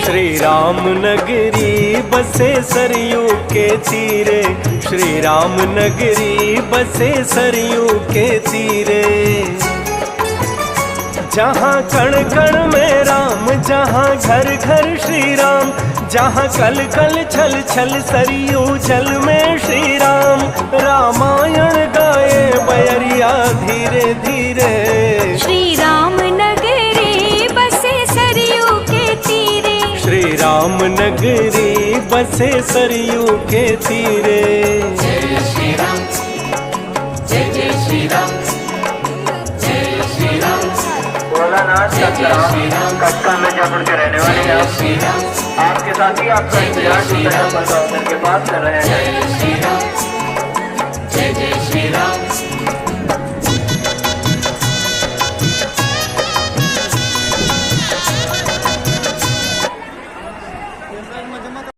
श्री राम नगरी बसे सरयू के तीरे, श्री राम नगरी बसे सरयू के तीरे। जहाँ कण कण में राम, जहाँ घर घर श्री राम, जहाँ कल कल छल छल सरयू जल में श्री राम। रामायण गाए बयरिया धीरे धीरे, श्री राम नगरी बसे सरयू के तीरे, श्री राम नगरी बसे सरयू के तीरे। जय श्री राम, जय जय श्री राम, जय श्री राम। भोलानाथ कटका मिर्जापुर के रहने वाले हैं आप। आपके साथ ही आपका इंतजार के पास कर रहे हैं। जय श्री राम, जय जय श्री राम।